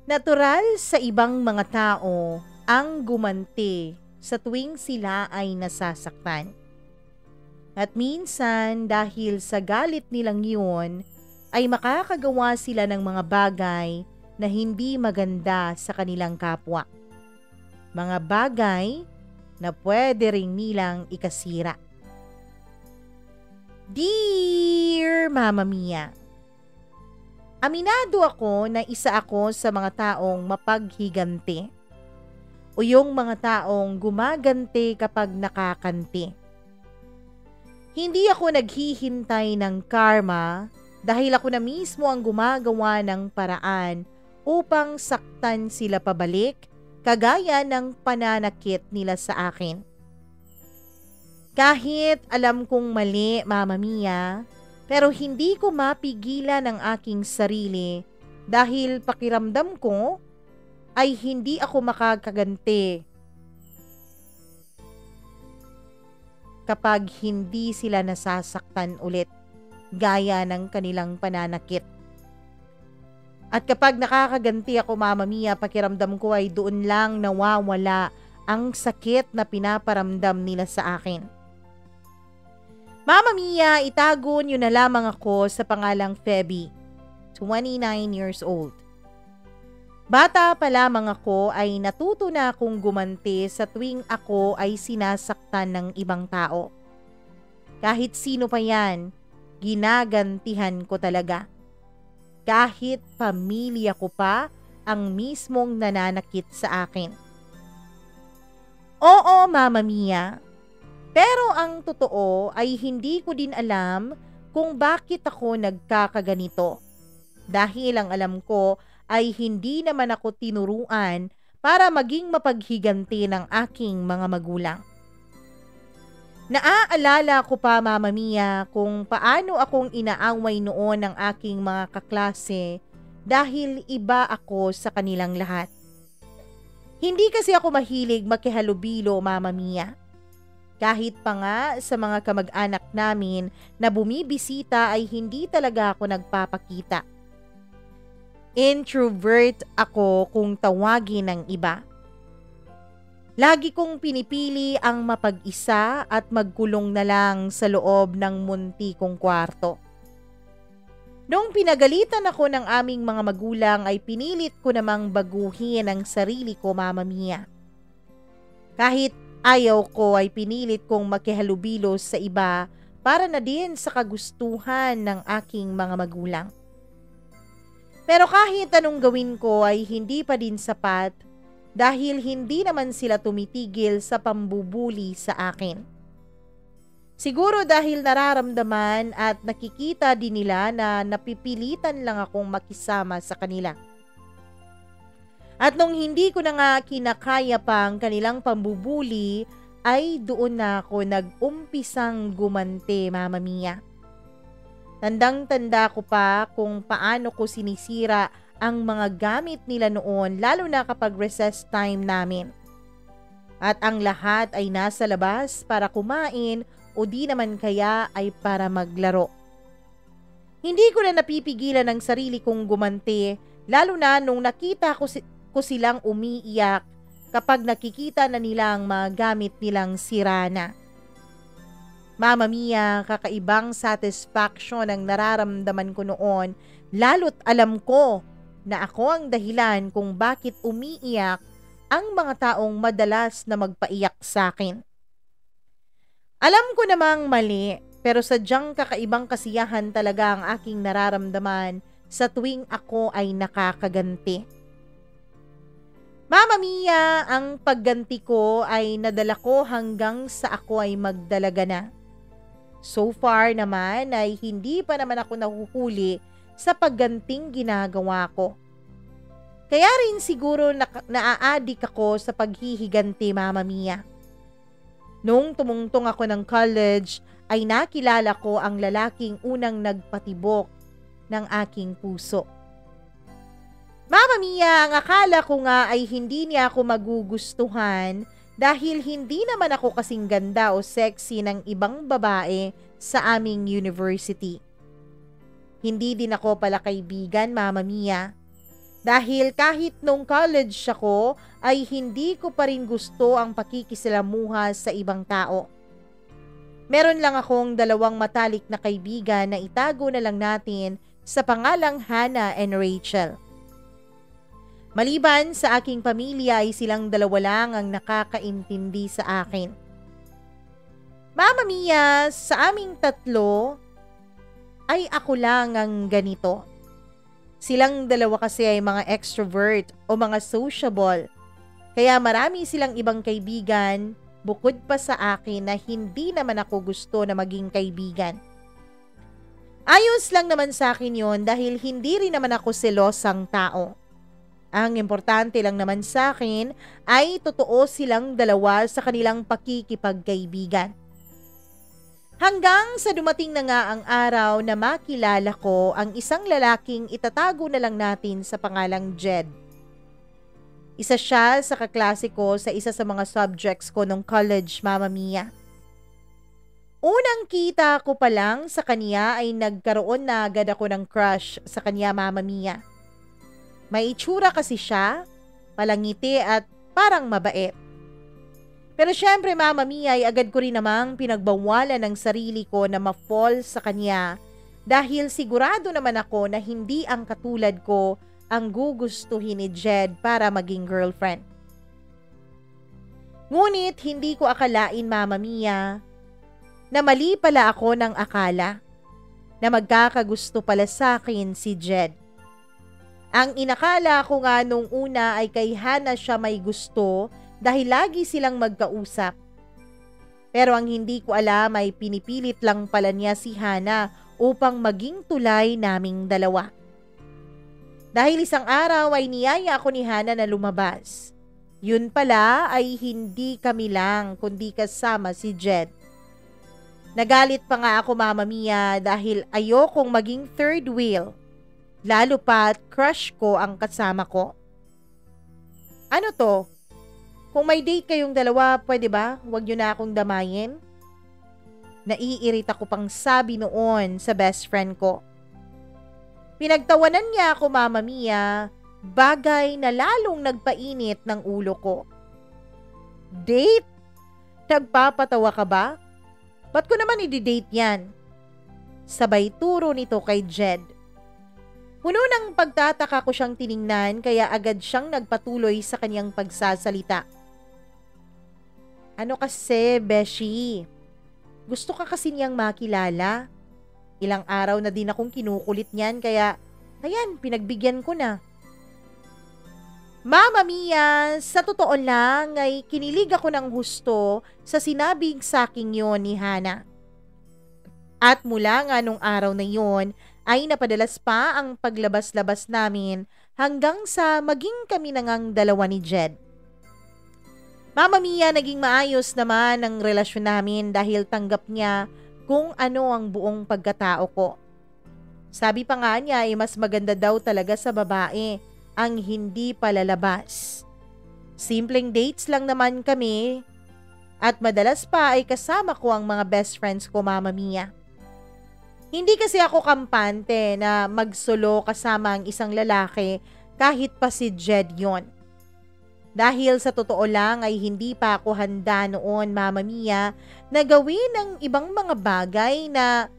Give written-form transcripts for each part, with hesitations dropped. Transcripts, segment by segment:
Natural sa ibang mga tao ang gumanti sa tuwing sila ay nasasaktan. At minsan dahil sa galit nilang yun, ay makakagawa sila ng mga bagay na hindi maganda sa kanilang kapwa. Mga bagay na pwede ring nilang ikasira. Dear Mama Mia, aminado ako na isa ako sa mga taong mapaghiganti o yung mga taong gumaganti kapag nakakanti. Hindi ako naghihintay ng karma dahil ako na mismo ang gumagawa ng paraan upang saktan sila pabalik kagaya ng pananakit nila sa akin. Kahit alam kong mali, Mama Mia, pero hindi ko mapigilan ang aking sarili dahil pakiramdam ko ay hindi ako makakaganti kapag hindi sila nasasaktan ulit gaya ng kanilang pananakit. At kapag nakakaganti ako, Mama Mia, pakiramdam ko ay doon lang nawawala ang sakit na pinaparamdam nila sa akin. Mama Mia, itago niyo na lamang ako sa pangalang Feby, 29 years old. Bata pa lamang ako ay natuto na akong gumanti sa tuwing ako ay sinasaktan ng ibang tao. Kahit sino pa yan, ginagantihan ko talaga. Kahit pamilya ko pa ang mismong nananakit sa akin. Oo, Mama Mia. Pero ang totoo ay hindi ko din alam kung bakit ako nagkakaganito. Dahil ang alam ko ay hindi naman ako tinuruan para maging mapaghiganti ng aking mga magulang. Naaalala ko pa, Mama Mia, kung paano akong inaaway noon ng aking mga kaklase dahil iba ako sa kanilang lahat. Hindi kasi ako mahilig makihalubilo, Mama Mia. Kahit pa nga sa mga kamag-anak namin na bumibisita ay hindi talaga ako nagpapakita. Introvert ako kung tawagin ng iba. Lagi kong pinipili ang mapag-isa at magkulong na lang sa loob ng munti kong kwarto. Noong pinagalitan ako ng aming mga magulang ay pinilit ko namang baguhin ang sarili ko, Mama Mia. Kahit ayaw ko ay pinilit kong makihalubilo sa iba para na din sa kagustuhan ng aking mga magulang. Pero kahit anong gawin ko ay hindi pa din sapat dahil hindi naman sila tumitigil sa pambubuli sa akin. Siguro dahil nararamdaman at nakikita din nila na napipilitan lang akong makisama sa kanila. At nung hindi ko na nga kinakaya pang kanilang pambubuli, ay doon na ako nag-umpisang gumanti, Mama Mia. Tandang-tanda ko pa kung paano ko sinisira ang mga gamit nila noon, lalo na kapag recess time namin. At ang lahat ay nasa labas para kumain o di naman kaya ay para maglaro. Hindi ko na napipigilan ang sarili kong gumanti, lalo na nung nakita ko silang umiiyak kapag nakikita na nilang mga gamit nilang sira na. Mama Mia, kakaibang satisfaction ang nararamdaman ko noon, lalo't alam ko na ako ang dahilan kung bakit umiiyak ang mga taong madalas na magpaiyak sa akin. Alam ko namang mali, pero sadyang kakaibang kasiyahan talaga ang aking nararamdaman sa tuwing ako ay nakakaganti. Mama Mia, ang pagganti ko ay nadala ko hanggang sa ako ay magdalaga na. So far naman ay hindi pa naman ako nahuhuli sa pagganting ginagawa ko. Kaya rin siguro naaadik ako sa paghihiganti, Mama Mia. Noong tumungtong ako ng college ay nakilala ko ang lalaking unang nagpatibok ng aking puso. Mama Mia, ang akala ko nga ay hindi niya ako magugustuhan dahil hindi naman ako kasing ganda o sexy ng ibang babae sa aming university. Hindi din ako pala kaibigan, Mama Mia. Dahil kahit nung college ako ay hindi ko pa rin gusto ang pakikisalamuha sa ibang tao. Meron lang akong 2 matalik na kaibigan na itago na lang natin sa pangalang Hannah and Rachel. Maliban sa aking pamilya ay silang 2 lang ang nakakaintindi sa akin. Mama Mia, sa aming 3 ay ako lang ang ganito. Silang 2 kasi ay mga extrovert o mga sociable. Kaya marami silang ibang kaibigan bukod pa sa akin na hindi naman ako gusto na maging kaibigan. Ayos lang naman sa akin yon dahil hindi rin naman ako selosang tao. Ang importante lang naman sa akin ay totoo silang 2 sa kanilang pakikipagkaibigan. Hanggang sa dumating na nga ang araw na makilala ko ang isang lalaking itatago na lang natin sa pangalang Jed. Isa siya sa kaklase ko sa isa sa mga subjects ko nung college, Mama Mia. Unang kita ko pa lang sa kanya ay nagkaroon na agad ako ng crush sa kanya, Mama Mia. May itsura kasi siya, palangiti at parang mabait. Pero syempre, Mama Mia, ay agad ko rin namang pinagbawalan ng sarili ko na ma-fall sa kanya dahil sigurado naman ako na hindi ang katulad ko ang gugustuhin ni Jed para maging girlfriend. Ngunit hindi ko akalain, Mama Mia, na mali pala ako ng akala na magkakagusto pala sa akin si Jed. Ang inakala ko nga nung una ay kay Hannah siya may gusto dahil lagi silang magkausap. Pero ang hindi ko alam ay pinipilit lang pala niya si Hannah upang maging tulay naming 2. Dahil isang araw ay niyaya ako ni Hannah na lumabas. Yun pala ay hindi kami lang kundi kasama si Jed. Nagalit pa nga ako, Mama Mia, dahil ayokong maging third wheel. Lalo pa't crush ko ang kasama ko. Ano to? Kung may date kayong 2, pwede ba? Huwag nyo na akong damayin. Naiirita ko pang sabi noon sa best friend ko. Pinagtawanan niya ako, Mama Mia, bagay na lalong nagpainit ng ulo ko. Date? Nagpapatawa ka ba? Ba't ko naman i-date yan? Sabay turo nito kay Jed. Puno ng pagtataka ko siyang tiningnan kaya agad siyang nagpatuloy sa kanyang pagsasalita. Ano kasi, Beshi? Gusto ka kasi niyang makilala. Ilang araw na din akong kinukulit niyan kaya, ayan, pinagbigyan ko na. Mama Mia, sa totoo lang ay kinilig ako ng husto sa sinabing saking yon ni Hannah. At mula nga nung araw na yon ay napadalas pa ang paglabas-labas namin hanggang sa maging kami na ngang 2 ni Jed. Mama Mia, naging maayos naman ang relasyon namin dahil tanggap niya kung ano ang buong pagkatao ko. Sabi pa nga niya ay mas maganda daw talaga sa babae ang hindi palalabas. Simpleng dates lang naman kami at madalas pa ay kasama ko ang mga best friends ko, Mama Mia. Hindi kasi ako kampante na magsolo kasama ang isang lalaki kahit pa si Jed yon. Dahil sa totoo lang ay hindi pa ako handa noon, Mama Mia, na gawin ang ibang mga bagay na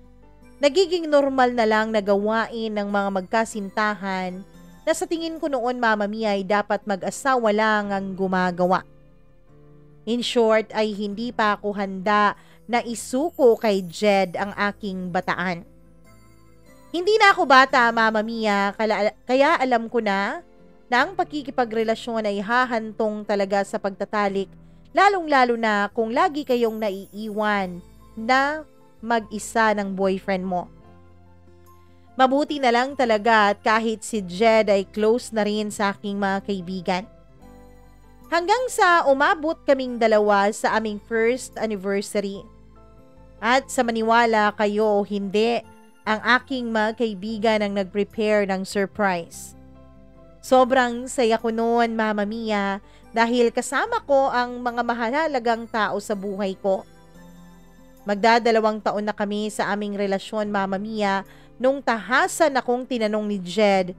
nagiging normal na lang na gawain ng mga magkasintahan na sa tingin ko noon, Mama Mia, ay dapat mag-asawa lang ang gumagawa. In short, ay hindi pa ako handa na isuko kay Jed ang aking bataan. Hindi na ako bata, Mama Mia, kaya alam ko na ang pakikipagrelasyon ay hahantong talaga sa pagtatalik, lalong-lalo na kung lagi kayong naiiwan na mag-isa ng boyfriend mo. Mabuti na lang talaga at kahit si Jed ay close na rin sa aking mga kaibigan. Hanggang sa umabot kaming 2 sa aming first anniversary. At sa maniwala kayo o hindi, ang aking mga kaibigan ang nag-prepare ng surprise. Sobrang saya ko noon, Mama Mia, dahil kasama ko ang mga mahalagang tao sa buhay ko. Magdadalawang taon na kami sa aming relasyon, Mama Mia, nung tahasan akong tinanong ni Jed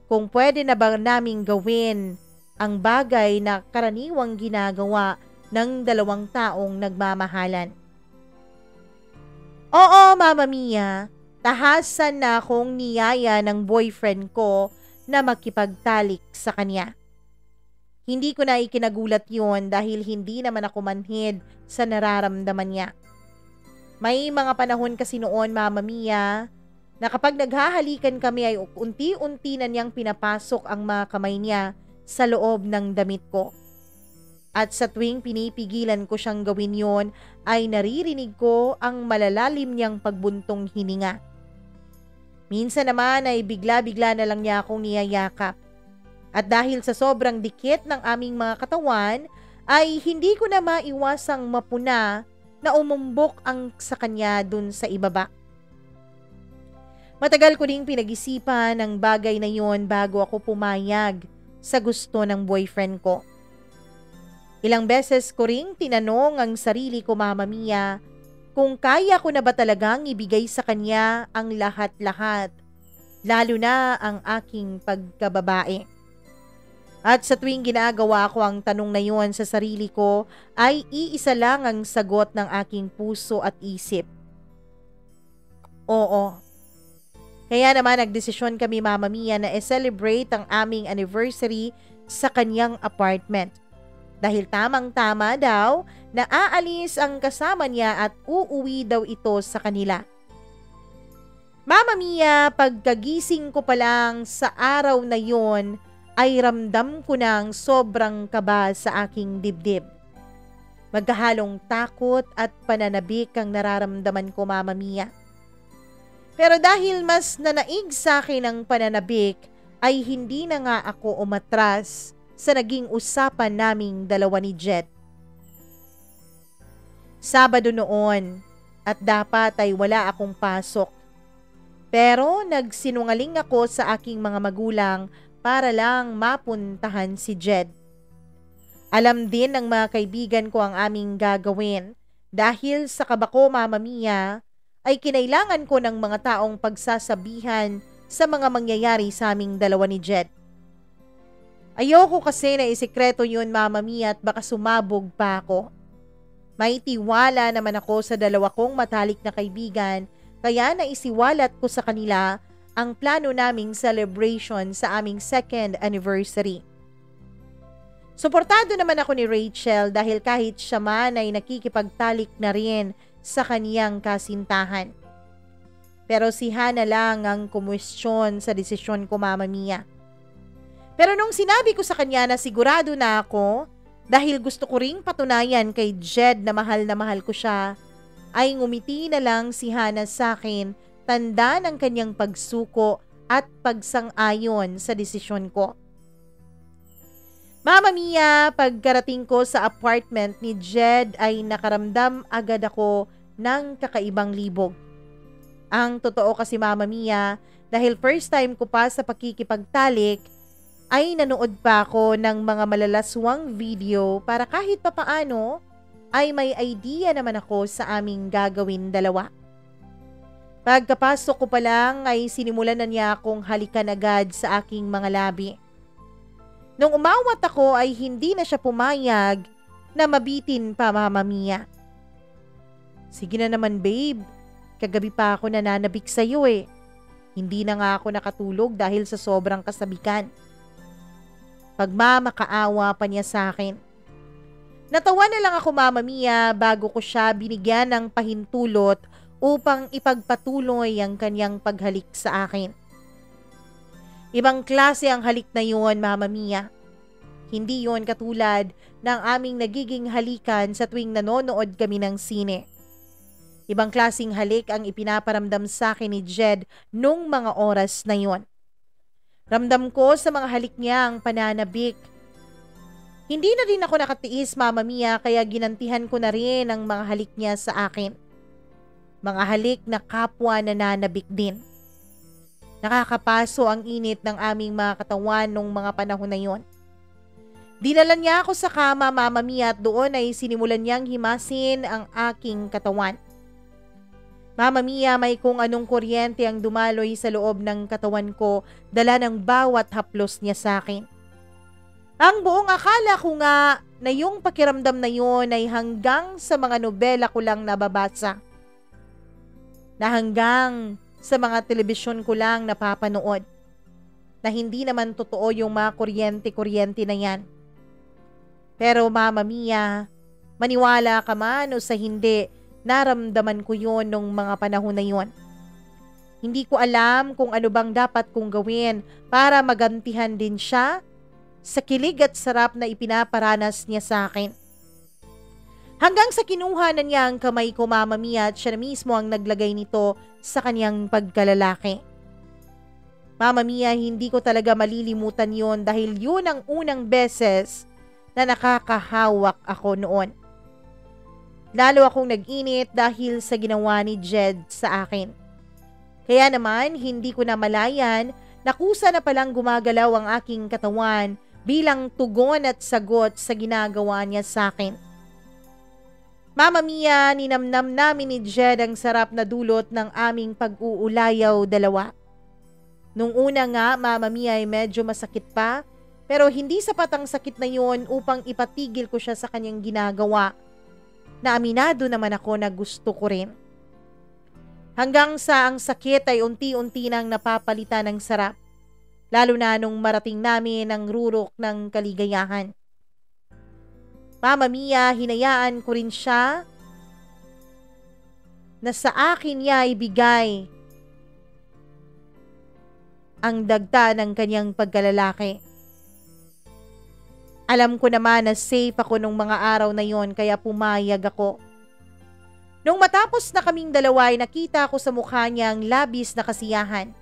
kung pwede na ba naming gawin ang bagay na karaniwang ginagawa ng dalawang taong nagmamahalan. Oo, Mama Mia, tahasan na akong niyaya ng boyfriend ko na makipagtalik sa kanya. Hindi ko na ikinagulat yon dahil hindi naman ako manhid sa nararamdaman niya. May mga panahon kasi noon, Mama Mia, na kapag naghahalikan kami ay unti-unti na niyang pinapasok ang mga kamay niya sa loob ng damit ko. At sa tuwing pinipigilan ko siyang gawin yon ay naririnig ko ang malalalim niyang pagbuntong hininga. Minsan naman ay bigla-bigla na lang niya akong niyayakap. At dahil sa sobrang dikit ng aming mga katawan, ay hindi ko na maiwasang mapuna na umumbok ang sa kanya dun sa ibaba. Matagal ko ding pinag-isipan ang bagay na yon bago ako pumayag sa gusto ng boyfriend ko. Ilang beses ko ring tinanong ang sarili ko, Mama Mia, kung kaya ko na ba talagang ibigay sa kanya ang lahat-lahat, lalo na ang aking pagkababae. At sa tuwing ginagawa ko ang tanong na yon sa sarili ko, ay iisa lang ang sagot ng aking puso at isip. Oo. Kaya naman nagdesisyon kami, Mama Mia, na i-celebrate ang aming anniversary sa kanyang apartment. Dahil tamang-tama daw na aalis ang kasama niya at uuwi daw ito sa kanila. Mama Mia, pagkagising ko pa lang sa araw na yon, ay ramdam ko ng sobrang kaba sa aking dibdib. Magkahalong takot at pananabik ang nararamdaman ko, Mama Mia. Pero dahil mas nanaig sa akin ang pananabik, ay hindi na nga ako umatras sa naging usapan naming dalawa ni Jed. Sabado noon at dapat ay wala akong pasok. Pero nagsinungaling ako sa aking mga magulang para lang mapuntahan si Jed. Alam din ng mga kaibigan ko ang aming gagawin dahil sa kaba ko, Mama Mia, ay kinailangan ko ng mga taong pagsasabihan sa mga mangyayari sa aming dalawa ni Jed. Ayoko kasi na isikreto yun, Mama Mia, at baka sumabog pa ako. May tiwala naman ako sa dalawa kong matalik na kaibigan, kaya naisiwalat ko sa kanila ang plano naming celebration sa aming 2nd anniversary. Suportado naman ako ni Rachel dahil kahit siya man ay nakikipagtalik na rin sa kaniyang kasintahan. Pero si Hana lang ang kumwestiyon sa desisyon ko, Mama Mia. Pero nung sinabi ko sa kanya na sigurado na ako dahil gusto ko ring patunayan kay Jed na mahal ko siya, ay ngumiti na lang si Hana sa akin, tanda ng kanyang pagsuko at pagsang-ayon sa desisyon ko. Mama Mia, pagkarating ko sa apartment ni Jed ay nakaramdam agad ako ng kakaibang libog. Ang totoo kasi, Mama Mia, dahil first time ko pa sa pakikipagtalik, ay nanood pa ako ng mga malalaswang video para kahit papaano ay may idea naman ako sa aming gagawin dalawa. Pagkapasok ko pa lang ay sinimulan na niya akong halikan agad sa aking mga labi. Nung umawat ako ay hindi na siya pumayag na mabitin pa, Mama Mia. Sige na naman, babe. Kagabi pa ako nananabik sa'yo eh. Hindi na nga ako nakatulog dahil sa sobrang kasabikan. Pagmamakaawa pa niya sa akin. Natawa na lang ako, Mama Mia, bago ko siya binigyan ng pahintulot upang ipagpatuloy ang kanyang paghalik sa akin. Ibang klase ang halik na yun, Mama Mia. Hindi yon katulad ng aming nagiging halikan sa tuwing nanonood kami ng sine. Ibang klaseng halik ang ipinaparamdam sa akin ni Jed nung mga oras na yon. Ramdam ko sa mga halik niya ang pananabik. Hindi na rin ako nakatiis, Mama Mia, kaya ginantihan ko na rin ang mga halik niya sa akin. Mga halik na kapwa nananabik din. Nakakapaso ang init ng aming mga katawan nung mga panahon na yon. Dinala niya ako sa kama, Mama Mia, at doon ay sinimulan niyang himasin ang aking katawan. Mama Mia, may kung anong kuryente ang dumaloy sa loob ng katawan ko, dala ng bawat haplos niya sa akin. Ang buong akala ko nga na yung pakiramdam na yun ay hanggang sa mga nobela ko lang nababasa. Na hanggang sa mga telebisyon ko lang napapanood. Na hindi naman totoo yung mga kuryente-kuryente na yan. Pero Mama Mia, maniwala ka man o sa hindi, naramdaman ko yon nung mga panahon na yon. Hindi ko alam kung ano bang dapat kong gawin para magantihan din siya sa kilig at sarap na ipinaparanas niya sa akin. Hanggang sa kinuha na niya ang kamay ko, Mama Mia, at siya na mismo ang naglagay nito sa kanyang pagkalalaki. Mama Mia, hindi ko talaga malilimutan yon dahil yun ang unang beses na nakakahawak ako noon. Lalo akong nag-init dahil sa ginawa ni Jed sa akin. Kaya naman, hindi ko na malayan na kusa na palang gumagalaw ang aking katawan bilang tugon at sagot sa ginagawa niya sa akin. Mama Mia, ninamnam namin ni Jed ang sarap na dulot ng aming pag-uulayaw dalawa. Nung una nga, Mama Mia, ay medyo masakit pa, pero hindi sapat ang sakit na yon upang ipatigil ko siya sa kanyang ginagawa. Na aminado naman ako na gusto ko rin. Hanggang sa ang sakit ay unti-unti nang napapalitan ng sarap, lalo na nung marating namin ang rurok ng kaligayahan. Mama Mia, hinayaan ko rin siya na sa akin niya ibigay ang dagta ng kanyang pagkalalaki. Alam ko naman na safe ako nung mga araw na yon kaya pumayag ako. Nung matapos na kaming dalawa ay nakita ko sa mukha niya ang labis na kasiyahan.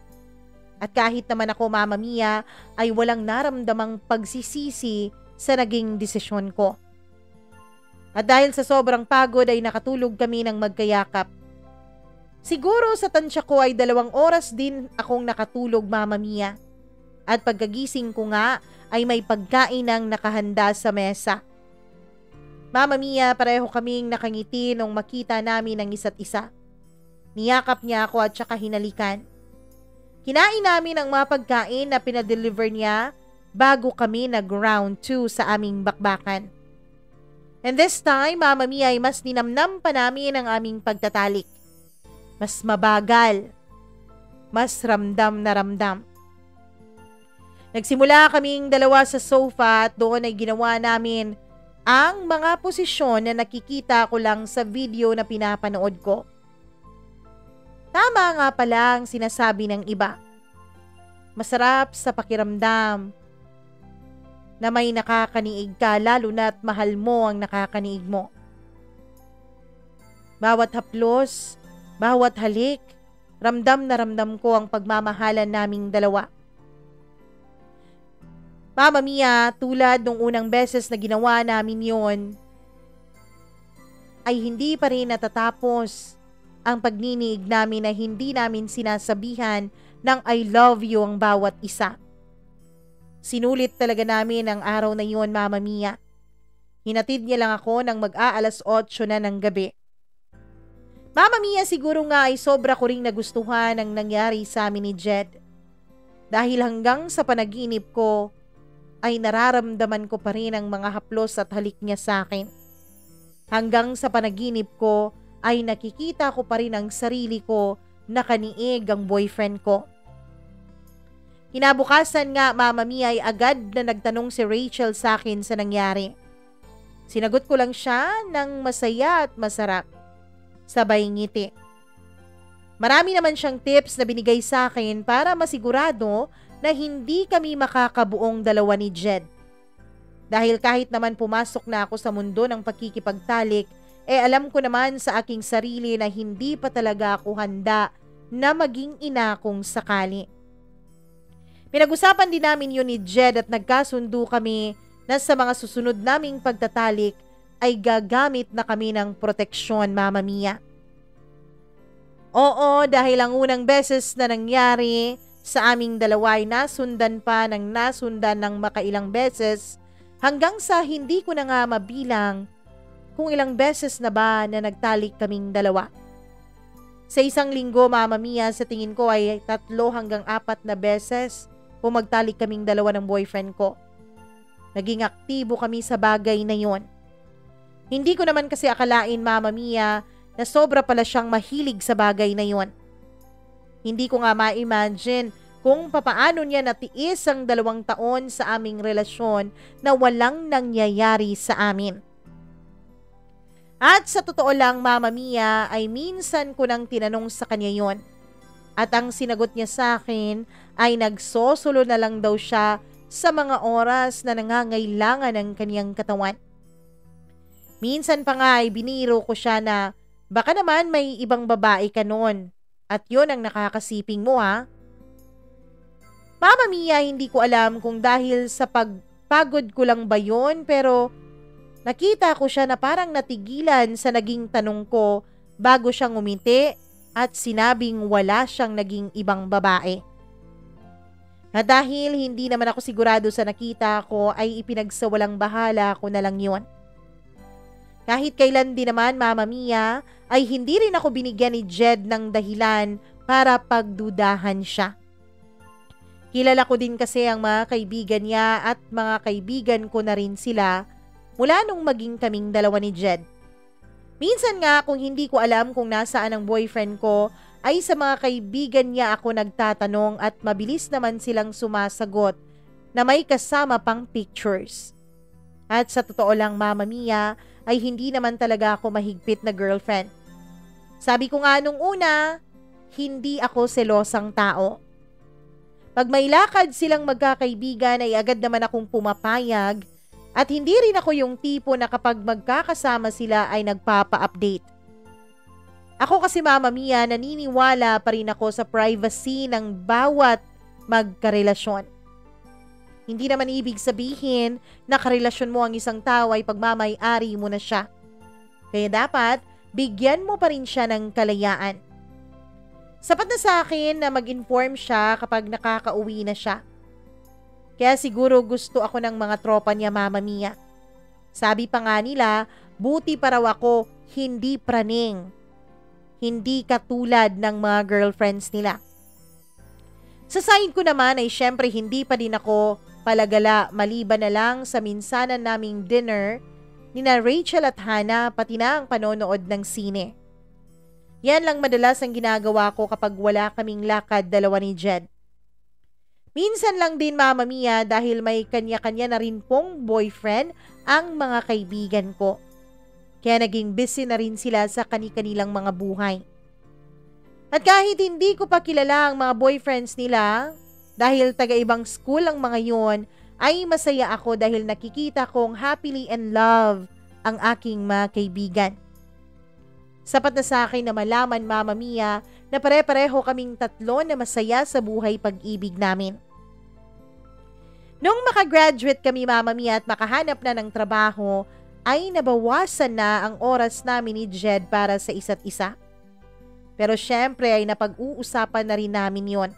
At kahit naman ako, Mama Mia, ay walang naramdamang pagsisisi sa naging desisyon ko. At dahil sa sobrang pagod ay nakatulog kami ng magkayakap. Siguro sa tansya ko ay 2 oras din akong nakatulog, Mama Mia. At pagkagising ko nga ay may pagkain ang nakahanda sa mesa. Mama Mia, pareho kaming nakangiti nung makita namin ang isa't isa. Niyakap niya ako at saka hinalikan. Kinain namin ang mga pagkain na pinadeliver niya bago kami nag-round 2 sa aming bakbakan. And this time, Mama Mia, ay mas ninamnam pa namin ang aming pagtatalik. Mas mabagal. Mas ramdam na ramdam. Nagsimula kaming dalawa sa sofa at doon ay ginawa namin ang mga posisyon na nakikita ko lang sa video na pinapanood ko. Tama nga pala ang sinasabi ng iba. Masarap sa pakiramdam na may nakakaniig ka lalo na't mahal mo ang nakakaniig mo. Bawat haplos, bawat halik, ramdam na ramdam ko ang pagmamahalan naming dalawa. Mama Mia, tulad nung unang beses na ginawa namin yon, ay hindi pa rin natatapos ang pagninig namin na hindi namin sinasabihan ng I love you ang bawat isa. Sinulit talaga namin ang araw na yon, Mama Mia. Hinatid niya lang ako nang mag-aalas 8 na ng gabi. Mama Mia, siguro nga ay sobra ko ring nagustuhan ang nangyari sa amin ni Jed. Dahil hanggang sa panaginip ko, ay nararamdaman ko pa rin ang mga haplos at halik niya sa akin. Hanggang sa panaginip ko ay nakikita ko pa rin ang sarili ko na kaniig ang boyfriend ko. Kinabukasan nga, Mama Mia, ay agad na nagtanong si Rachel sa akin sa nangyari. Sinagot ko lang siya ng masaya at masarap. Sabay ngiti. Marami naman siyang tips na binigay sa akin para masigurado na hindi kami makakabuong dalawa ni Jed. Dahil kahit naman pumasok na ako sa mundo ng pagkikipagtalik, alam ko naman sa aking sarili na hindi pa talaga ako handa na maging ina kung sakali. Pinag-usapan din namin yun ni Jed at nagkasundo kami na sa mga susunod naming pagtatalik ay gagamit na kami ng proteksyon, Mama Mia. Oo, dahil ang unang beses na nangyari sa aming dalawa ay nasundan pa ng nasundan ng makailang beses hanggang sa hindi ko na nga mabilang kung ilang beses na ba na nagtalik kaming dalawa. Sa isang linggo, Mama Mia, sa tingin ko ay 3 hanggang 4 na beses pumagtalik kaming dalawa ng boyfriend ko. Naging aktibo kami sa bagay na yon. Hindi ko naman kasi akalain, Mama Mia, na sobra pala siyang mahilig sa bagay na yon. Hindi ko nga ma-imagine kung papaano niya natiis ang 2 taon sa aming relasyon na walang nangyayari sa amin. At sa totoo lang, Mama Mia, ay minsan ko nang tinanong sa kanya yon. At ang sinagot niya sa akin ay nagsosolo na lang daw siya sa mga oras na nangangailangan ng kaniyang katawan. Minsan pa nga ay biniro ko siya na baka naman may ibang babae ka noon at yun ang nakakasiping mo, ha? Mama Mia, hindi ko alam kung dahil sa pagpagod ko lang ba yun, pero nakita ko siya na parang natigilan sa naging tanong ko bago siya ngumiti at sinabing wala siyang naging ibang babae. Na dahil hindi naman ako sigurado sa nakita ko ay ipinagsawalang bahala ko na lang yon. Kahit kailan din naman, Mama Mia, ay hindi rin ako binigyan ni Jed ng dahilan para pagdudahan siya. Kilala ko din kasi ang mga kaibigan niya at mga kaibigan ko na rin sila mula nung maging kaming dalawa ni Jed. Minsan nga kung hindi ko alam kung nasaan ang boyfriend ko, ay sa mga kaibigan niya ako nagtatanong at mabilis naman silang sumasagot na may kasama pang pictures. At sa totoo lang, Mama Mia, ay hindi naman talaga ako mahigpit na girlfriend. Sabi ko nga nung una, hindi ako selosang tao. Pag may lakad silang magkakaibigan ay agad naman akong pumapayag at hindi rin ako yung tipo na kapag magkakasama sila ay nagpapa-update. Ako kasi, Mama Mia, naniniwala pa rin ako sa privacy ng bawat magkarelasyon. Hindi naman ibig sabihin na karelasyon mo ang isang tao ay pagmamay-ari mo na siya. Kaya dapat, bigyan mo pa rin siya ng kalayaan. Sapat na sa akin na mag-inform siya kapag nakakauwi na siya. Kaya siguro gusto ako ng mga tropa niya, Mama Mia. Sabi pa nga nila, buti pa raw ako hindi praning. Hindi katulad ng mga girlfriends nila. Sa side ko naman ay syempre hindi pa din ako palagala maliban na lang sa minsanan naming dinner nina Rachel at Hannah pati na ang panonood ng sine. Yan lang madalas ang ginagawa ko kapag wala kaming lakad dalawa ni Jed. Minsan lang din, Mama Mia, dahil may kanya-kanya na rin pong boyfriend ang mga kaibigan ko. Kaya naging busy na rin sila sa kani-kanilang mga buhay. At kahit hindi ko pa kilala ang mga boyfriends nila, dahil taga-ibang school ang mga yon, ay masaya ako dahil nakikita kong happily in love ang aking mga kaibigan. Sapat na sa akin na malaman, Mama Mia, na pare-pareho kaming 3 na masaya sa buhay pag-ibig namin. Nung makagraduate kami, Mama Mia, at makahanap na ng trabaho, ay nabawasan na ang oras namin ni Jed para sa isa't isa. Pero syempre ay napag-uusapan na rin namin yon.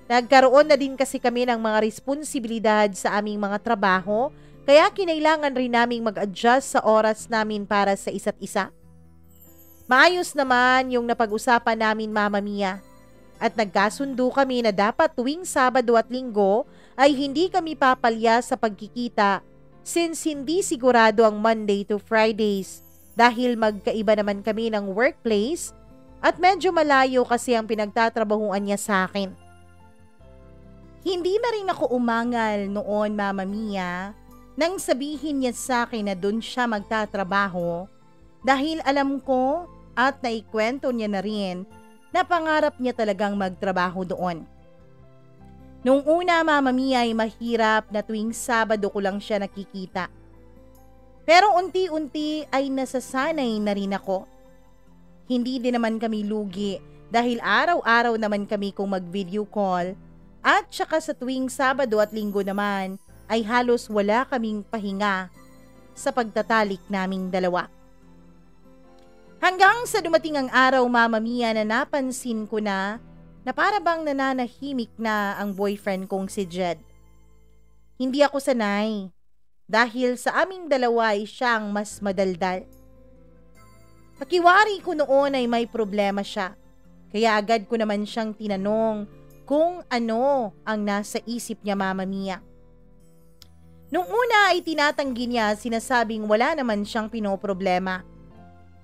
Nagkaroon na din kasi kami ng mga responsibilidad sa aming mga trabaho, kaya kinailangan rin naming mag-adjust sa oras namin para sa isa't isa. Maayos naman yung napag-usapan namin, Mama Mia. At nagkasundo kami na dapat tuwing Sabado at Linggo ay hindi kami papalya sa pagkikita since hindi sigurado ang Monday to Fridays dahil magkaiba naman kami ng workplace at medyo malayo kasi ang pinagtatrabahuan niya sa akin. Hindi na rin ako umangal noon, Mama Mia, nang sabihin niya sa akin na doon siya magtatrabaho dahil alam ko at naikwento niya na rin na pangarap niya talagang magtrabaho doon. Nung una, Mama Mia, ay mahirap na tuwing Sabado ko lang siya nakikita. Pero unti-unti ay nasasanay na rin ako. Hindi din naman kami lugi dahil araw-araw naman kami kung mag-video call at saka sa tuwing Sabado at Linggo naman ay halos wala kaming pahinga sa pagtatalik naming dalawa. Hanggang sa dumating ang araw, Mama Mia, na napansin ko na para bang nananahimik na ang boyfriend kong si Jed. Hindi ako sanay dahil sa aming dalawa ay siyang mas madaldal. Pakiwari ko noon ay may problema siya. Kaya agad ko naman siyang tinanong kung ano ang nasa isip niya, Mama Mia. Nung una ay tinatanggi niya, sinasabing wala naman siyang pinoproblema.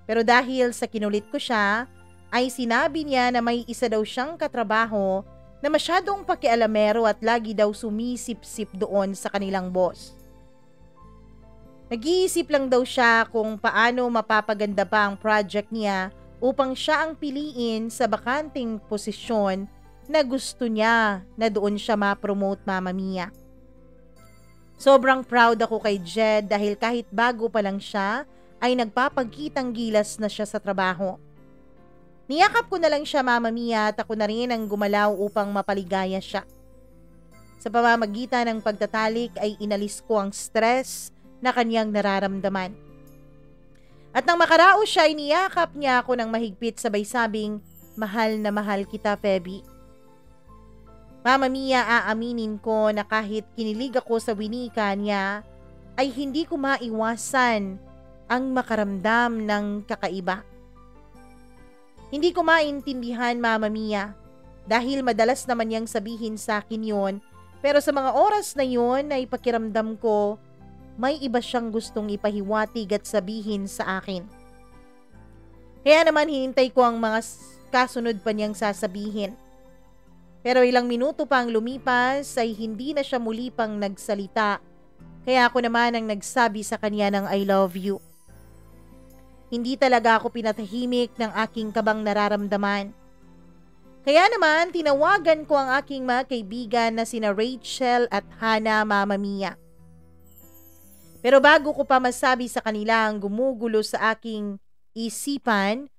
Pero dahil sa kinulit ko siya, ay sinabi niya na may isa daw siyang katrabaho na masyadong pakialamero at lagi daw sumisip-sip doon sa kanilang boss. Nag-iisip lang daw siya kung paano mapapaganda pa ang project niya upang siya ang piliin sa bakanting posisyon na gusto niya na doon siya ma-promote, Mama Mia. Sobrang proud ako kay Jed dahil kahit bago pa lang siya ay nagpapagkitang gilas na siya sa trabaho. Niyakap ko na lang siya, Mama Mia, at ako na rin ang gumalaw upang mapaligaya siya. Sa pamamagitan ng pagtatalik ay inalis ko ang stress na kanyang nararamdaman. At nang makaraos siya, iniyakap niya ako ng mahigpit sabay sabing, mahal na mahal kita, Feby. Mama Mia, aaminin ko na kahit kinilig ako sa winika niya, ay hindi ko maiwasan ang makaramdam ng kakaiba. Hindi ko maintindihan, Mama Mia, dahil madalas naman niyang sabihin sa akin yon, pero sa mga oras na yon ay pakiramdam ko may iba siyang gustong ipahiwatig at sabihin sa akin. Kaya naman hinintay ko ang mga kasunod pa niyang sasabihin. Pero ilang minuto pang lumipas ay hindi na siya muli pang nagsalita. Kaya ako naman ang nagsabi sa kanya ng I love you. Hindi talaga ako pinatahimik ng aking kabang nararamdaman. Kaya naman tinawagan ko ang aking mga kaibigan na sina Rachel at Hannah, Mama Mia. Pero bago ko pa masabi sa kanila ang gumugulo sa aking isipan,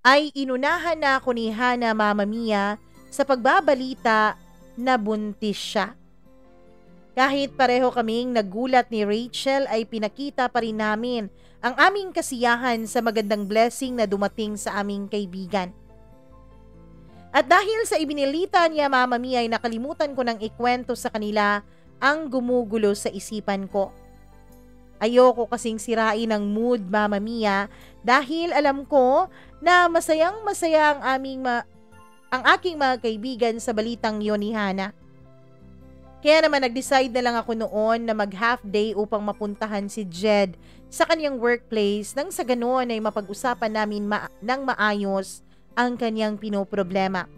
ay inunahan na ako ni Hannah, Mama Mia, sa pagbabalita na buntis siya. Kahit pareho kaming nagulat ni Rachel ay pinakita pa rin namin ang aming kasiyahan sa magandang blessing na dumating sa aming kaibigan. At dahil sa ibinilita niya, Mama Mia, ay nakalimutan ko nang ikwento sa kanila ang gumugulo sa isipan ko. Ayoko kasing sirain ang mood, Mama Mia, dahil alam ko na masayang-masaya ang aking mga kaibigan sa balitang yon ni Hannah. Kaya naman nag-decide na lang ako noon na mag-half day upang mapuntahan si Jed sa kanyang workplace nang sa ganoon ay mapag-usapan namin ng maayos ang kanyang pinoproblema.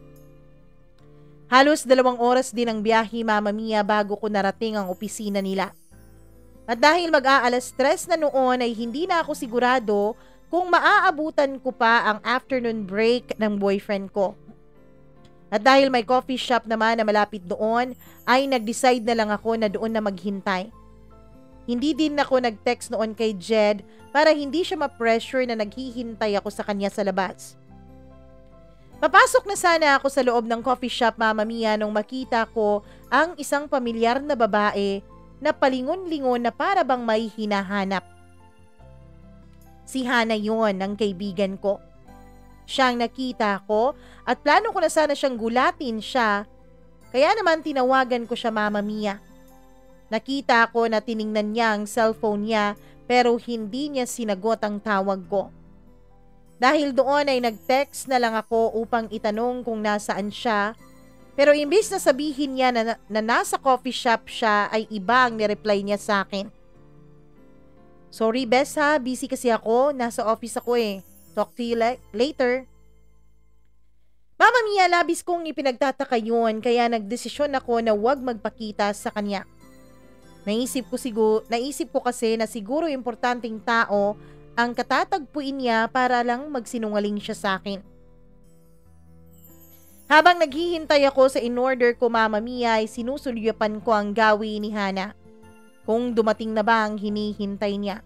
Halos 2 oras din ang biyahe, Mama Mia, bago ko narating ang opisina nila. At dahil mag-aalas 3 na noon ay hindi na ako sigurado kung maaabutan ko pa ang afternoon break ng boyfriend ko. At dahil may coffee shop naman na malapit doon, ay nag-decide na lang ako na doon na maghintay. Hindi din ako nag-text noon kay Jed para hindi siya ma-pressure na naghihintay ako sa kanya sa labas. Papasok na sana ako sa loob ng coffee shop, Mama Mia, nung makita ko ang isang pamilyar na babae na palingon-lingon na para bang may hinahanap. Si Hannah yon, ang kaibigan ko. Siyang nakita ko at plano ko na sana siyang gulatin siya. Kaya naman tinawagan ko siya, Mama Mia. Nakita ko na tiningnan niya ang cellphone niya pero hindi niya sinagot ang tawag ko. Dahil doon ay nag-text na lang ako upang itanong kung nasaan siya. Pero imbis na sabihin niya na nasa coffee shop siya ay iba ang nireply niya sa akin. Sorry Bes ha, busy kasi ako, nasa office ako eh. Talk to you later. Mama Mia, labis kong ipinagtataka yun kaya nagdesisyon ako na huwag magpakita sa kanya. Naisip ko kasi na siguro importanteng tao ang katatagpuin niya para lang magsinungaling siya sa akin. Habang naghihintay ako sa in-order ko, Mama Mia, ay sinusulyapan ko ang gawin ni Hannah. Kung dumating na ba ang hinihintay niya.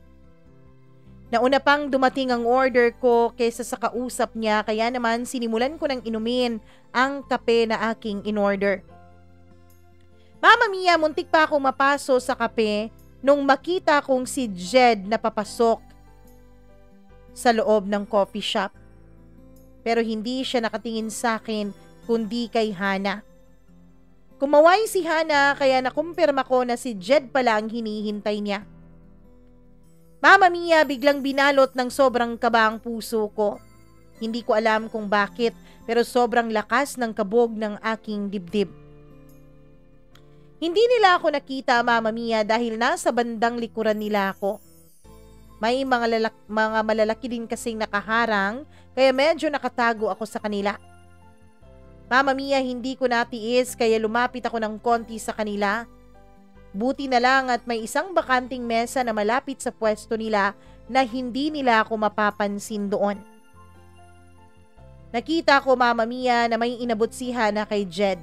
Nauna pang dumating ang order ko kaysa sa kausap niya, kaya naman sinimulan ko ng inumin ang kape na aking in-order. Mama Mia, muntik pa akong mapaso sa kape nung makita kong si Jed na papasok sa loob ng coffee shop. Pero hindi siya nakatingin sa akin kundi kay Hannah. Kumaway si Hannah kaya nakumpirma ko na si Jed pala ang hinihintay niya. Mama Mia, biglang binalot ng sobrang kaba ang puso ko. Hindi ko alam kung bakit, pero sobrang lakas ng kabog ng aking dibdib. Hindi nila ako nakita, Mama Mia, dahil nasa bandang likuran nila ako. May mga malalaki din kasing nakaharang, kaya medyo nakatago ako sa kanila. Mama Mia, hindi ko natiis kaya lumapit ako ng konti sa kanila. Buti na lang at may isang bakanting mesa na malapit sa pwesto nila na hindi nila ako mapapansin doon. Nakita ko, Mama Mia, na may inabot si Hana kay Jed.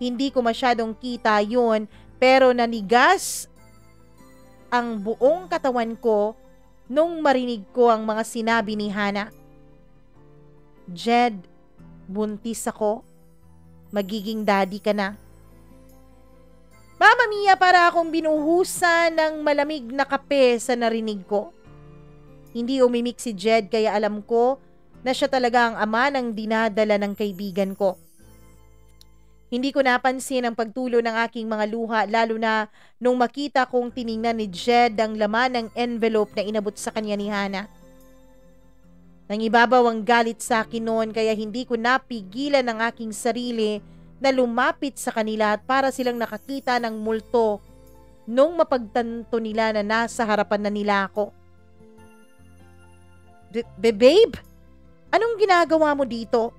Hindi ko masyadong kita yun, pero nanigas ang buong katawan ko nung marinig ko ang mga sinabi ni Hana. Jed, buntis ako. Magiging daddy ka na. Mama Mia, para akong binuhusan ng malamig na kape sa narinig ko. Hindi umimik si Jed kaya alam ko na siya talaga ang ama ng dinadala ng kaibigan ko. Hindi ko napansin ang pagtulo ng aking mga luha lalo na nung makita kong tiningnan ni Jed ang laman ng envelope na inabot sa kanya ni Hana. Nangibabaw ang galit sa akin noon kaya hindi ko napigilan ang aking sarili na lumapit sa kanila at para silang nakakita ng multo nung mapagtanto nila na nasa harapan na nila ako. Babe, anong ginagawa mo dito?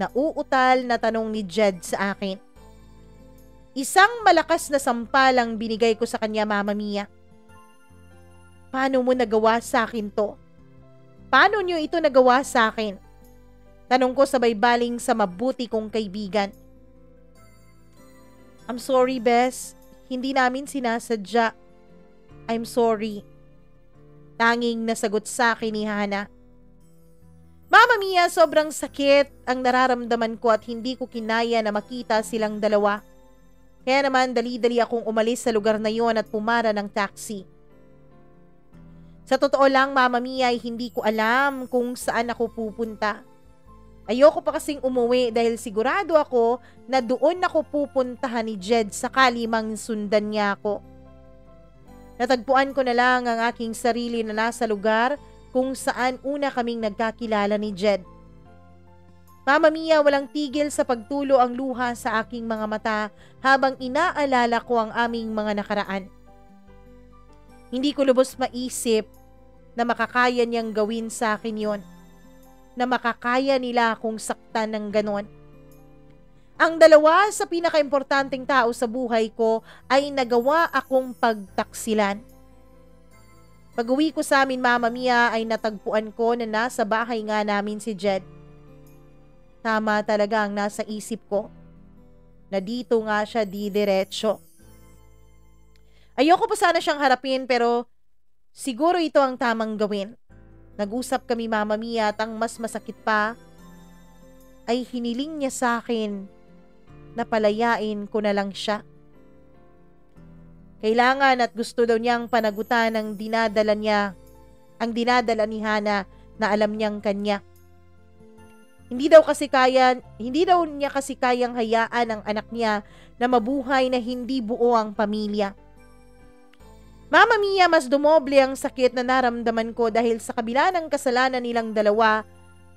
Nauutal na tanong ni Jed sa akin. Isang malakas na sampal ang binigay ko sa kanya, Mama Mia. Paano mo nagawa sa akin to? Paano niyo ito nagawa sa akin? Tanong ko sabay baling sa mabuti kong kaibigan. I'm sorry, Bes. Hindi namin sinasadya. I'm sorry. Tanging nasagot sa akin ni Hana. Mama Mia, sobrang sakit ang nararamdaman ko at hindi ko kinaya na makita silang dalawa. Kaya naman dali-dali akong umalis sa lugar na yon at pumara ng taxi. Sa totoo lang, Mama Mia, ay hindi ko alam kung saan ako pupunta. Ayoko pa kasing umuwi dahil sigurado ako na doon ako pupuntahan ni Jed sakali mang sundan niya ako. Natagpuan ko na lang ang aking sarili na nasa lugar kung saan una kaming nagkakilala ni Jed. Mama Mia, walang tigil sa pagtulo ang luha sa aking mga mata habang inaalala ko ang aming mga nakaraan. Hindi ko lubos maisip na makakaya niyang gawin sa akin yon. Na makakaya nila akong saktan ng ganon. Ang dalawa sa pinakaimportanteng tao sa buhay ko ay nagawa akong pagtaksilan. Pag-uwi ko sa amin, Mama Mia, ay natagpuan ko na nasa bahay nga namin si Jed. Tama talaga ang nasa isip ko, na dito nga siya didiretso. Ayoko pa sana siyang harapin pero siguro ito ang tamang gawin. Nag-usap kami, Mama Mia, at ang mas masakit pa ay hiniling niya sa akin na palayain ko na lang siya. Kailangan at gusto daw niyang panagutan ang dinadala ni Hana na alam niyang kanya. Hindi daw niya kasi kayang hayaan ang anak niya na mabuhay na hindi buo ang pamilya. Mama Mia, mas dumoble ang sakit na naramdaman ko dahil sa kabila ng kasalanan nilang dalawa,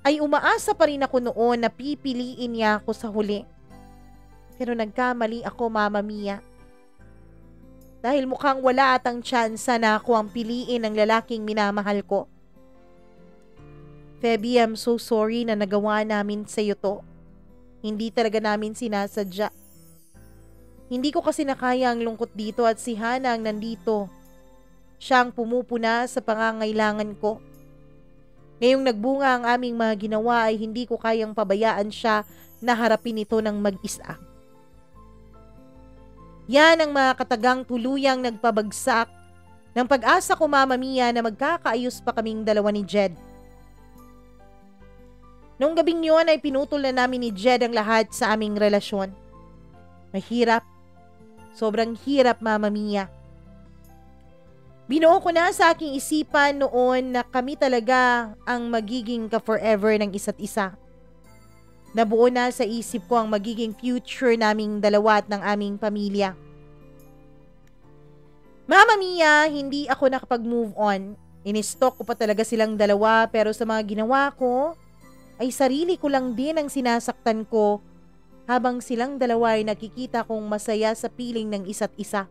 ay umaasa pa rin ako noon na pipiliin niya ako sa huli. Pero nagkamali ako, Mama Mia. Dahil mukhang wala atang tsansa na ako ang piliin ng lalaking minamahal ko. Feby, I'm so sorry na nagawa namin sa iyo to. Hindi talaga namin sinasadya. Hindi ko kasi nakaya ang lungkot dito at si Hana ang nandito. Siya ang pumupuna sa pangangailangan ko. Ngayong nagbunga ang aming mga ginawa ay hindi ko kayang pabayaan siya na harapin ito ng mag-isa. Yan ang mga katagang tuluyang nagpabagsak ng pag-asa ko, Mama Mia, na magkakaayos pa kaming dalawa ni Jed. Noong gabing yun ay pinutol na namin ni Jed ang lahat sa aming relasyon. Mahirap. Sobrang hirap, Mama Mia. Binuo ko na sa aking isipan noon na kami talaga ang magiging ka-forever ng isa't isa. Nabuo na sa isip ko ang magiging future naming dalawa at ng aming pamilya. Mama Mia, hindi ako nakapag-move on. Inistalk ko pa talaga silang dalawa pero sa mga ginawa ko, ay sarili ko lang din ang sinasaktan ko habang silang dalawa ay nakikita kong masaya sa piling ng isa't isa.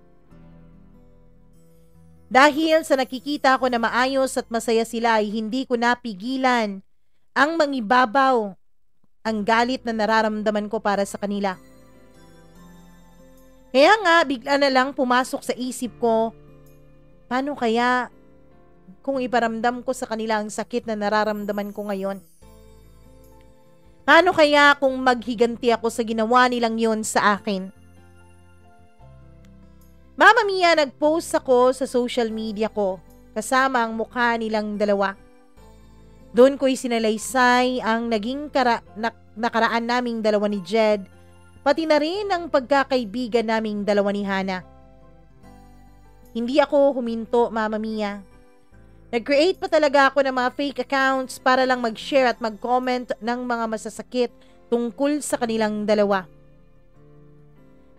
Dahil sa nakikita ko na maayos at masaya sila ay hindi ko napigilan ang mangibabaw ang galit na nararamdaman ko para sa kanila. Kaya nga bigla na lang pumasok sa isip ko, paano kaya kung iparamdam ko sa kanila ang sakit na nararamdaman ko ngayon? Paano kaya kung maghiganti ako sa ginawa nilang yon sa akin? Mama Mia, nag-post ako sa social media ko kasama ang mukha nilang dalawa. Doon ko'y sinalaysay ang naging nakaraan naming dalawa ni Jed, pati na rin ang pagkakaibigan naming dalawa ni Hana. Hindi ako huminto, Mama Mia. Nag-create pa talaga ako ng mga fake accounts para lang mag-share at mag-comment ng mga masasakit tungkol sa kanilang dalawa.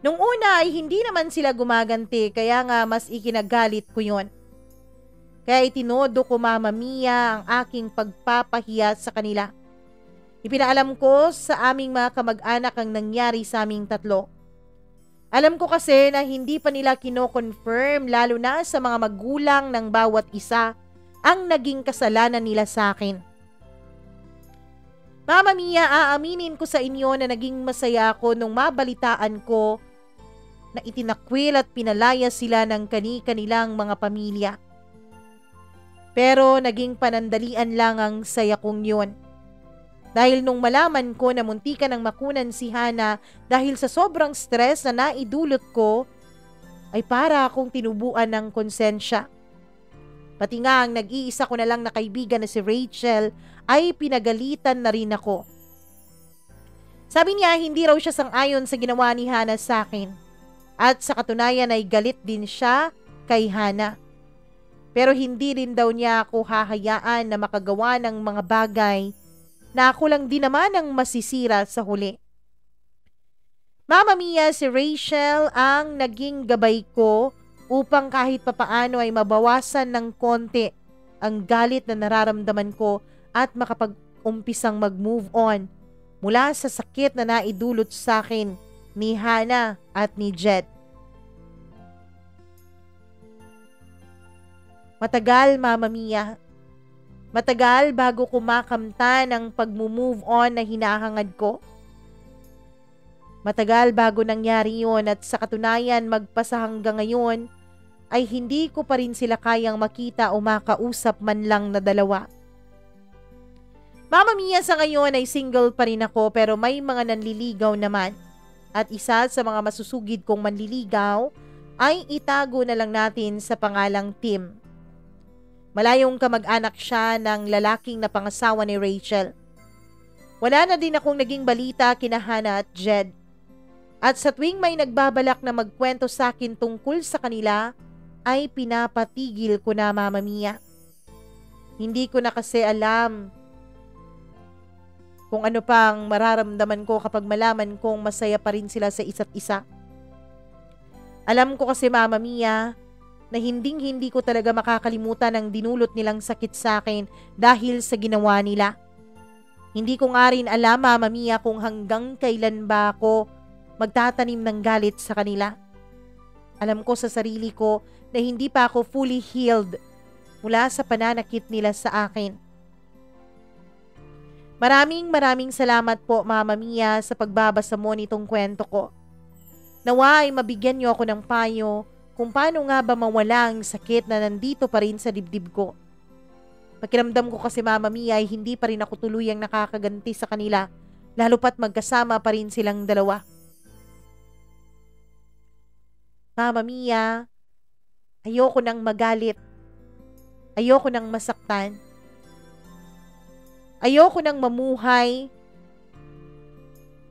Nung una ay hindi naman sila gumaganti kaya nga mas ikinagalit ko yon. Kaya itinodo ko, Mama Mia, ang aking pagpapahiya sa kanila. Ipinaalam ko sa aming mga kamag-anak ang nangyari sa aming tatlo. Alam ko kasi na hindi pa nila kino-confirm lalo na sa mga magulang ng bawat isa ang naging kasalanan nila sa akin. Mama Mia, aaminin ko sa inyo na naging masaya ako nung mabalitaan ko na itinakwil at pinalaya sila ng kani-kanilang mga pamilya. Pero naging panandalian lang ang saya kong yun. Dahil nung malaman ko na muntikan ng makunan si Hana dahil sa sobrang stress na naidulot ko, ay para akong tinubuan ng konsensya. Pati nga ang nag-iisa ko na lang na kaibigan na si Rachel ay pinagalitan na rin ako. Sabi niya hindi raw siya sang-ayon sa ginawa ni Hana sa akin. At sa katunayan ay galit din siya kay Hana. Pero hindi rin daw niya ako hahayaan na makagawa ng mga bagay na ako lang din naman ang masisira sa huli. Mama Mia, si Rachel ang naging gabay ko upang kahit papaano ay mabawasan ng konti ang galit na nararamdaman ko at makapag-umpisang mag-move on mula sa sakit na naidulot sa akin ni Hana at ni Jed. Matagal, Mama Mia. Matagal bago ko makamtan ang pag-move on na hinahangad ko. Matagal bago nangyari yon at sa katunayan magpasa hanggang ngayon ay hindi ko pa rin sila kayang makita o makausap man lang na dalawa. Mama Mia, sa ngayon ay single pa rin ako pero may mga nanliligaw naman. At isa sa mga masusugid kong manliligaw ay itago na lang natin sa pangalang Tim. Malayong kamag-anak siya ng lalaking napangasawa ni Rachel. Wala na din akong naging balita kina Hana at Jed. At sa tuwing may nagbabalak na magkwento sa akin tungkol sa kanila, ay pinapatigil ko na, Mama Mia. Hindi ko na kasi alam kung ano pang mararamdaman ko kapag malaman kong masaya pa rin sila sa isa't isa. Alam ko kasi, Mama Mia, na hinding-hindi ko talaga makakalimutan ang dinulot nilang sakit sa akin dahil sa ginawa nila. Hindi ko nga rin alam, Mama Mia, kung hanggang kailan ba ako magtatanim ng galit sa kanila. Alam ko sa sarili ko na hindi pa ako fully healed mula sa pananakit nila sa akin. Maraming salamat po, Mama Mia, sa pagbabasa mo nitong kwento ko. Nawa ay mabigyan niyo ako ng payo kung paano nga ba mawala ang sakit na nandito pa rin sa dibdib ko. Pakiramdam ko kasi, Mama Mia, ay hindi pa rin ako tuluyang nakakaganti sa kanila, lalo pat magkasama pa rin silang dalawa. Mama Mia, ayoko nang magalit. Ayoko nang masaktan. Ayoko nang mamuhay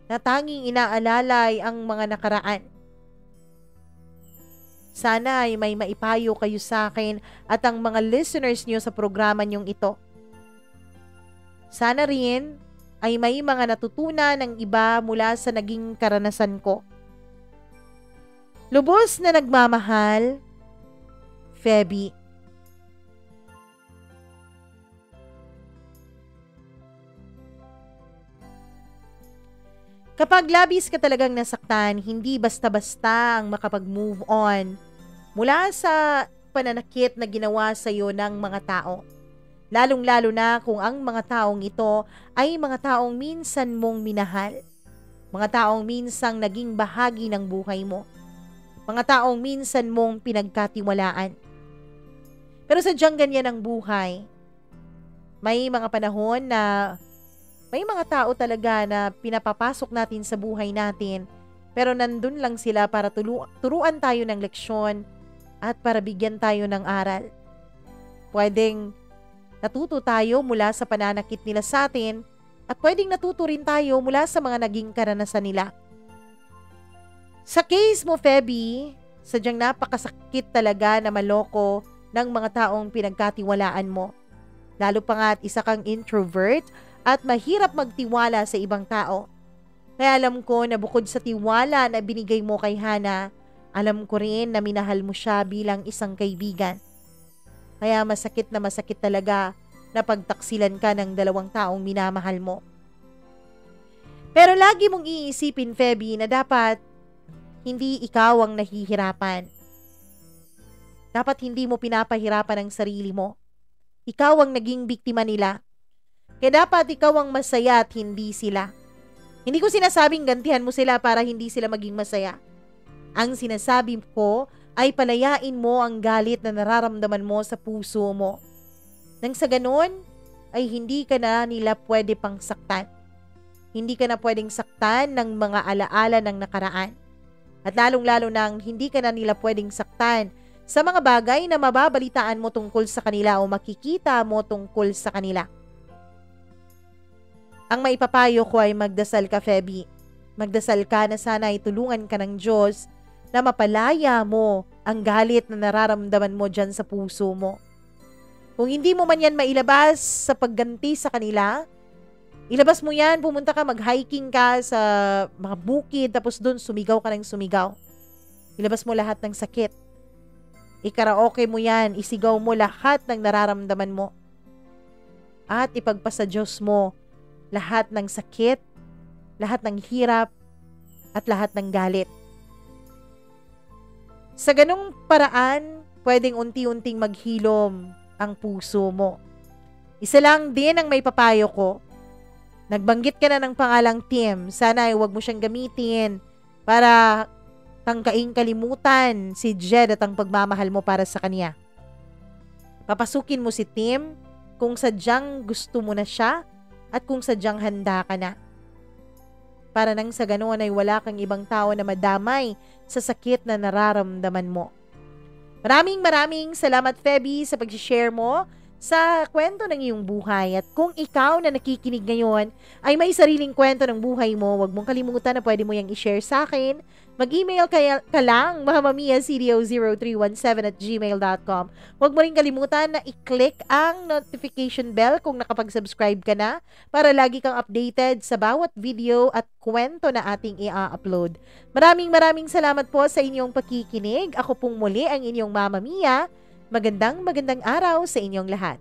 na tanging inaalala ay ang mga nakaraan. Sana ay may maipayo kayo sa akin at ang mga listeners niyo sa programa niyong ito. Sana rin ay may mga natutunan ng iba mula sa naging karanasan ko. Lubos na nagmamahal, Feby. Kapag labis ka talagang nasaktan, hindi basta-basta ang makapag-move on mula sa pananakit na ginawa sa iyo ng mga tao. Lalong-lalo na kung ang mga taong ito ay mga taong minsan mong minahal. Mga taong minsang naging bahagi ng buhay mo. Mga taong minsan mong pinagkatiwalaan. Pero sadyang ganyan ang buhay. May mga panahon na may mga tao talaga na pinapapasok natin sa buhay natin, pero nandun lang sila para turuan tayo ng leksyon at para bigyan tayo ng aral. Pwedeng natuto tayo mula sa pananakit nila sa atin at pwedeng natuto rin tayo mula sa mga naging karanasan nila. Sa case mo, Feby, sadyang napakasakit talaga na maloko ng mga taong pinagkatiwalaan mo. Lalo pa nga at isa kang introvert at mahirap magtiwala sa ibang tao. Kaya alam ko na bukod sa tiwala na binigay mo kay Hana, alam ko rin na minahal mo siya bilang isang kaibigan. Kaya masakit na masakit talaga na pagtaksilan ka ng dalawang taong minamahal mo. Pero lagi mong iisipin, Feby, na dapat hindi ikaw ang nahihirapan. Dapat hindi mo pinapahirapan ang sarili mo. Ikaw ang naging biktima nila. Kaya dapat ikaw ang masaya at hindi sila. Hindi ko sinasabing gantihan mo sila para hindi sila maging masaya. Ang sinasabi ko ay palayain mo ang galit na nararamdaman mo sa puso mo. Nang sa ganon, ay hindi ka na nila pwede pang saktan. Hindi ka na pwedeng saktan ng mga alaala ng nakaraan. At lalong-lalo nang hindi ka na nila pwedeng saktan sa mga bagay na mababalitaan mo tungkol sa kanila o makikita mo tungkol sa kanila. Ang maipapayo ko ay magdasal ka, Feby. Magdasal ka na sana ay tulungan ka ng Diyos na mapalaya mo ang galit na nararamdaman mo dyan sa puso mo. Kung hindi mo man yan mailabas sa pagganti sa kanila, ilabas mo yan, pumunta ka, mag-hiking ka sa mga bukid, tapos doon sumigaw ka ng sumigaw. Ilabas mo lahat ng sakit. Ikaraoke mo yan, isigaw mo lahat ng nararamdaman mo. At ipagpasa Diyos mo lahat ng sakit, lahat ng hirap, at lahat ng galit. Sa ganung paraan, pwedeng unti-unting maghilom ang puso mo. Isa lang din ang may papayo ko. Nagbanggit ka na ng pangalang Tim. Sana ay huwag mo siyang gamitin para tangkaing kalimutan si Jed at ang pagmamahal mo para sa kanya. Papasukin mo si Tim kung sadyang gusto mo na siya at kung sadyang handa ka na. Para nang sa ganoon ay wala kang ibang tao na madamay sa sakit na nararamdaman mo. Maraming salamat, Feby, sa pag-share mo sa kwento ng iyong buhay. At kung ikaw na nakikinig ngayon ay may sariling kwento ng buhay mo, huwag mong kalimutan na pwede mo yang i-share sa akin. Mag-email ka lang, mamamiastudio0317@gmail.com. Huwag mo rin kalimutan na i-click ang notification bell kung nakapag-subscribe ka na para lagi kang updated sa bawat video at kwento na ating i-upload. Maraming salamat po sa inyong pakikinig. Ako pong muli ang inyong Mama Mia. Magandang araw sa inyong lahat.